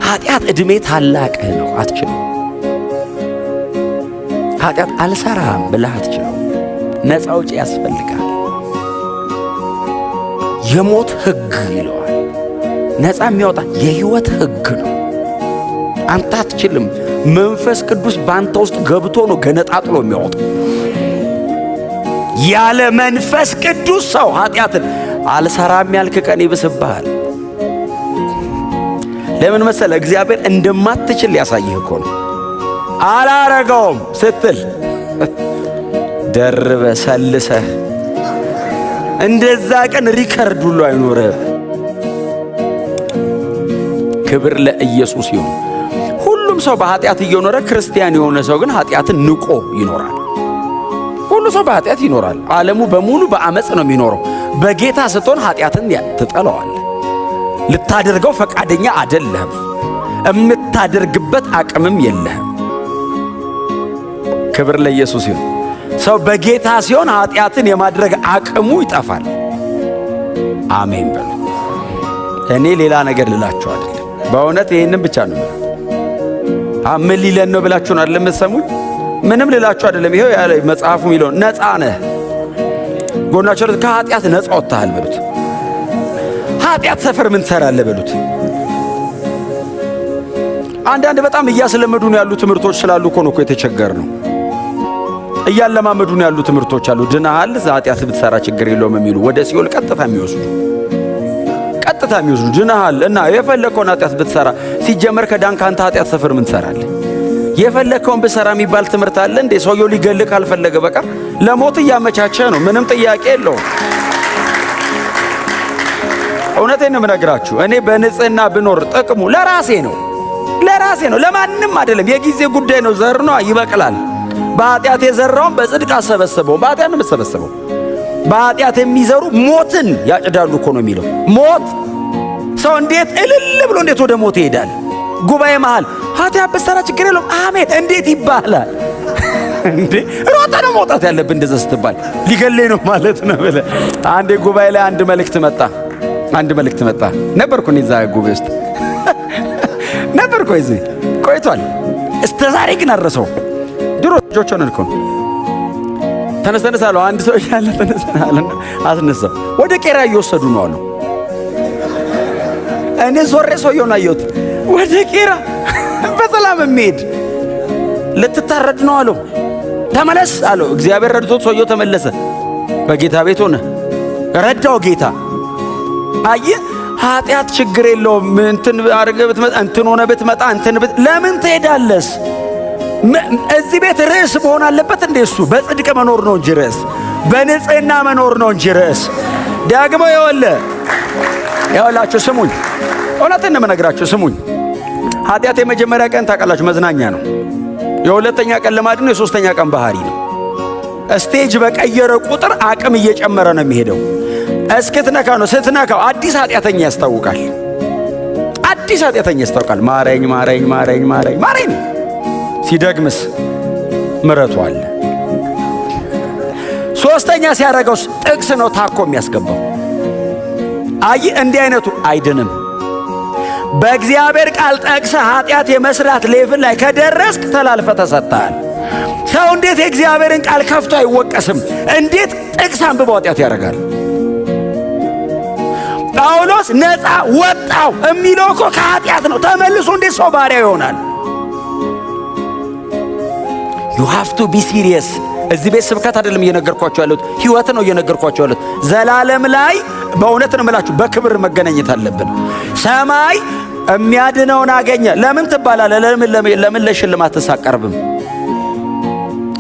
ኃጢአት ዕድሜ ታላቅህ ነው፣ አትችለው። ኃጢአት አልሰራም ብለህ አትችለው። ነፃ ውጪ ያስፈልጋል። የሞት ሕግ ይለዋል። ነፃ የሚያወጣ የሕይወት ሕግ ነው። አንተ አትችልም። መንፈስ ቅዱስ በአንተ ውስጥ ገብቶ ነው ገነጣጥሎ የሚያወጣው። ያለ መንፈስ ቅዱስ ሰው ኃጢአትን አልሰራም ያልክ ቀን ይብስብሃል። ለምን መሰለ? እግዚአብሔር እንደማትችል ሊያሳይህ እኮ ነው። አላረገውም ስትል ደርበ ሰልሰህ እንደዛ ቀን ሪከርድ ሁሉ አይኖርህም። ክብር ለኢየሱስ ይሁን። ሁሉም ሰው በኃጢአት እየኖረ ክርስቲያን የሆነ ሰው ግን ኃጢአትን ንቆ ይኖራል። ሁሉ ሰው በኃጢአት ይኖራል። ዓለሙ በሙሉ በአመፅ ነው የሚኖረው። በጌታ ስትሆን ኃጢአትን ትጠለዋል። ልታደርገው ፈቃደኛ አይደለህም። የምታደርግበት አቅምም የለህም። ክብር ለኢየሱስ ይሁን። ሰው በጌታ ሲሆን ኃጢአትን የማድረግ አቅሙ ይጠፋል። አሜን በሉ። እኔ ሌላ ነገር ልላችሁ አይደለም። በእውነት ይህንን ብቻ ነው። ምን ሊለን ነው ብላችሁ ነው አይደለም የምትሰሙኝ? ምንም ልላችሁ አይደለም። ይሄው ያለ መጽሐፉ የሚለው ነፃ ነህ። ጎናችሁ ከኃጢአት ነፃ ወጥተሃል በሉት። ኃጢአት ሰፈር ምን ትሰራለህ በሉት። አንዳንድ በጣም እያስለመዱን ያሉ ትምህርቶች ስላሉ እኮ ነው የተቸገርነው። እያለማመዱን ያሉ ትምህርቶች አሉ። ድነሃል፣ ኃጢአት ብትሰራ ችግር የለውም የሚሉ ወደ ሲኦል ቀጥታ የሚወስዱ ድነሃል እና የፈለከውን ኃጢአት ብትሰራ ሲጀመር ከዳንክ አንተ ኃጢአት ሰፈር ምን ትሰራለህ? የፈለከውን ብትሰራ የሚባል ትምህርት አለ እንዴ? ሰውየው ሊገልህ ካልፈለገ በቀር ለሞት እያመቻቸ ነው። ምንም ጥያቄ የለውም። እውነቴን ነው የምነግራችሁ። እኔ በንጽህና ብኖር ጥቅሙ ለራሴ ነው፣ ለማንም አይደለም። የጊዜ ጉዳይ ነው። ዘር ነው፣ ይበቅላል። በኃጢአት የዘራውን በጽድቅ አሰበሰበው። በኃጢአት ነው የምሰበሰበው። በኃጢአት የሚዘሩ ሞትን ያጭዳሉ እኮ ነው የሚለው። ሞት ሰው እንዴት እልል ብሎ እንዴት ወደ ሞት ይሄዳል? ጉባኤ መሃል ኃጢአት በሰራ ችግር የለውም አሜን እንዴት ይባላል እንዴ? ሮጣ ነው መውጣት ያለብን። እንደዛ ስትባል ሊገለኝ ነው ማለት ነው ብለህ አንዴ ጉባኤ ላይ አንድ መልእክት መጣ። ነበርኩ እኔ እዛ ጉባኤ ውስጥ ነበርኩ። እዚህ ቆይቷል። እስከ ዛሬ ግን አረሰው። ድሮ ልጆች ሆነን እኮ ተነስተን አለው አንድ ሰው ያለ ተነስተናልና አስነሳው። ወደ ቄራ እየወሰዱ ነው አሉ። እኔ ዞሬ ሰውየውን አየሁት። ወደ ቄራ በሰላም የሚሄድ ልትታረድ ነው አለው። ተመለስ አለው። እግዚአብሔር ረድቶት ሰውየው ተመለሰ። በጌታ ቤት ሆነ። ረዳው ጌታ። አየህ ኃጢአት ችግር የለውም። እንትን አድርገህ ብትመጣ እንትን ሆነ ብትመጣ እንትን ለምን ትሄዳለስ? እዚህ ቤት ርዕስ መሆን አለበት እንዴ? እሱ በጽድቅ መኖር ነው እንጂ ርዕስ፣ በንጽህና መኖር ነው እንጂ ርዕስ። ደግሞ ይኸውላችሁ ስሙኝ፣ እውነትን ነው የምነግራችሁ ስሙኝ። ኃጢአት የመጀመሪያ ቀን ታውቃላችሁ መዝናኛ ነው። የሁለተኛ ቀን ልማድ ነው። የሶስተኛ ቀን ባህሪ ነው። ስቴጅ በቀየረ ቁጥር አቅም እየጨመረ ነው የሚሄደው። እስክትነካ ነው። ስትነካው አዲስ ኃጢአተኛ ያስታውቃል። ማረኝ ሲደግምስ ምረቱ አለ። ሶስተኛ ሲያደርገውስ ጥቅስ ነው ታኮ የሚያስገባው። እንዲህ አይነቱ አይድንም። በእግዚአብሔር ቃል ጠቅሰህ ኃጢአት የመስራት ሌቭል ላይ ከደረስክ ተላልፈ ተሰጥተሃል። ሰው እንዴት የእግዚአብሔርን ቃል ከፍቶ አይወቀስም? እንዴት ጥቅስ አንብቦ ኃጢአት ያደርጋል? ጳውሎስ ነፃ ወጣው የሚለው እኮ ከኃጢአት ነው። ተመልሶ እንዴት ሰው ባሪያ ይሆናል? you have to be serious። እዚህ ቤት ስብከት አይደለም እየነገርኳቸው ያለሁት፣ ህይወት ነው እየነገርኳቸው ያለሁት። ዘላለም ላይ በእውነት ነው የምላችሁ በክብር መገናኘት አለብን። ሰማይ የሚያድነውን አገኘ ለምን ትባላለህ? ለምን ለሽልማትስ አቀርብም?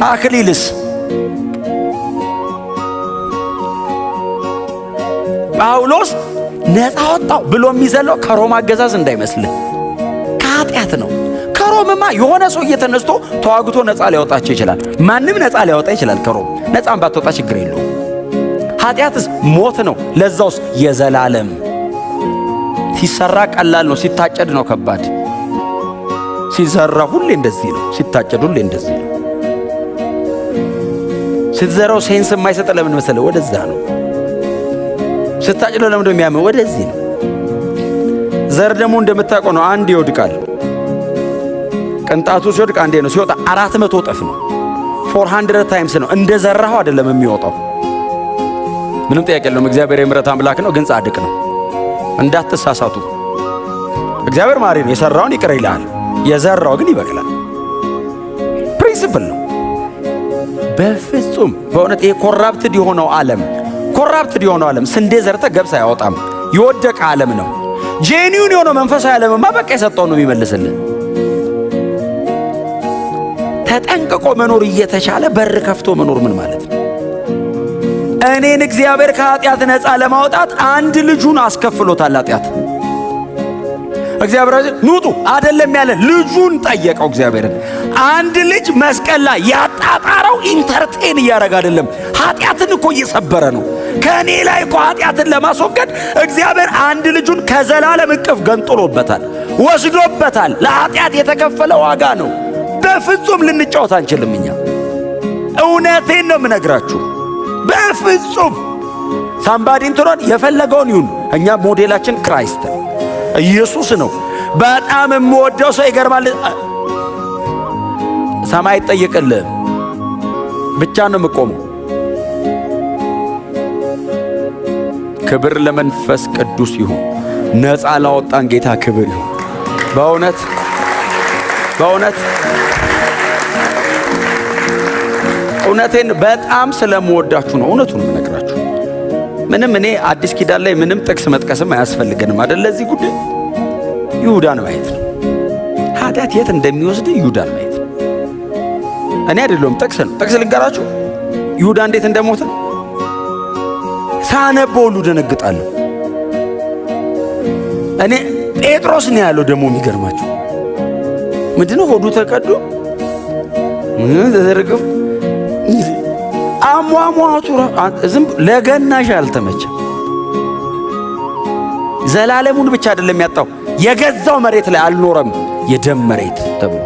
አክሊልስ? ጳውሎስ ነፃ ወጣው ብሎ የሚዘለው ከሮማ አገዛዝ እንዳይመስልህ፣ ከኃጢአት ነው። ከሮምማ የሆነ ሰው እየተነስቶ ተዋግቶ ነፃ ሊያወጣቸው ይችላል። ማንም ነፃ ሊያወጣ ይችላል ከሮም። ነፃም ባትወጣ ችግር የለውም። ኃጢአትስ ሞት ነው። ለዛውስ የዘላለም። ሲሰራ ቀላል ነው፣ ሲታጨድ ነው ከባድ። ሲዘራ ሁሌ እንደዚህ ነው፣ ሲታጨድ ሁሌ እንደዚህ ነው። ስትዘራው ሴንስ የማይሰጥ ለምን መሰለህ? ወደዛ ነው። ስታጭደው ለምን እንደሚያመው ወደዚህ ነው። ዘር ደግሞ እንደምታውቀው ነው፣ አንድ ይወድቃል። ቅንጣቱ ሲወድቅ አንዴ ነው፣ ሲወጣ 400 እጥፍ ነው። 400 ታይምስ ነው። እንደ ዘራኸው አይደለም የሚወጣው። ምንም ጥያቄ የለውም። እግዚአብሔር የምሕረት አምላክ ነው፣ ግን ጻድቅ ነው። እንዳትሳሳቱ። እግዚአብሔር ማሪ ነው። የሰራውን ይቅር ይልሃል፣ የዘራው ግን ይበቅላል። ፕሪንሲፕል ነው። በፍጹም በእውነት ይሄ ኮራፕትድ የሆነው ዓለም ስንዴ ዘርተ ገብስ አያወጣም። የወደቀ ዓለም ነው። ጄኒውን የሆነው መንፈሳዊ ዓለምማ በቃ የሰጠውን ነው የሚመልስልን። ተጠንቅቆ መኖር እየተቻለ በር ከፍቶ መኖር ምን ማለት ነው? እኔን እግዚአብሔር ከኃጢአት ነፃ ለማውጣት አንድ ልጁን አስከፍሎታል። ኃጢአት እግዚአብሔር ኑጡ አይደለም ያለ ልጁን ጠየቀው። እግዚአብሔርን አንድ ልጅ መስቀል ላይ ያጣጣረው ኢንተርቴን እያደረገ አይደለም፣ ኃጢአትን እኮ እየሰበረ ነው። ከእኔ ላይ እኮ ኃጢአትን ለማስወገድ እግዚአብሔር አንድ ልጁን ከዘላለም እቅፍ ገንጥሎበታል፣ ወስዶበታል። ለኃጢአት የተከፈለ ዋጋ ነው። በፍጹም ልንጫወት አንችልም። እኛ እውነቴን ነው የምነግራችሁ። በፍጹም ሳምባዲን ትሮን የፈለገውን ይሁን፣ እኛ ሞዴላችን ክራይስት ኢየሱስ ነው። በጣም የምወደው ሰው ይገርማል። ሰማይ አይጠየቅልህም፣ ብቻ ነው የምቆመው። ክብር ለመንፈስ ቅዱስ ይሁን። ነፃ ላወጣን ጌታ ክብር ይሁን። በእውነት እውነቴን በጣም ስለምወዳችሁ ነው። እውነቱን የምነግራችሁ ምንም እኔ አዲስ ኪዳን ላይ ምንም ጥቅስ መጥቀስም አያስፈልገንም አይደል? ለዚህ ጉዳይ ይሁዳን ማየት ነው። ኃጢአት የት እንደሚወስድ ይሁዳን ማየት ነው። እኔ አይደለሁም፣ ጥቅስ ነው። ጥቅስ ልንገራችሁ። ይሁዳ እንዴት እንደሞተ ሳነበው ሁሉ ደነግጣለሁ። እኔ ጴጥሮስ ነው ያለው። ደግሞ የሚገርማችሁ ምንድነው? ሆዱ ተቀዶ ተዘርግፍ አሟሟቱ ዝም ለገናሽ አልተመቸም። ዘላለሙን ብቻ አይደለም ያጣው፣ የገዛው መሬት ላይ አልኖረም። የደም መሬት ተብሎ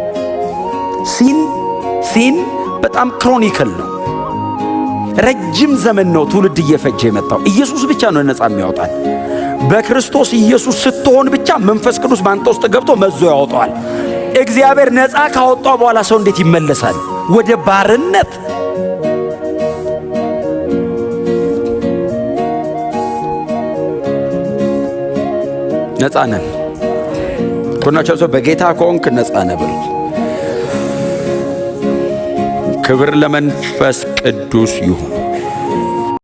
ሲን በጣም ክሮኒክል ነው። ረጅም ዘመን ነው ትውልድ እየፈጀ የመጣው። ኢየሱስ ብቻ ነው ነፃ የሚያወጣል። በክርስቶስ ኢየሱስ ስትሆን ብቻ መንፈስ ቅዱስ በአንተ ውስጥ ገብቶ መዞ ያወጣዋል። እግዚአብሔር ነፃ ካወጣው በኋላ ሰው እንዴት ይመለሳል ወደ ባርነት? ነፃ ነን። ኮናቸው ሰው በጌታ ከሆንክ ነፃ ነህ በሉት። ክብር ለመንፈስ ቅዱስ ይሁን።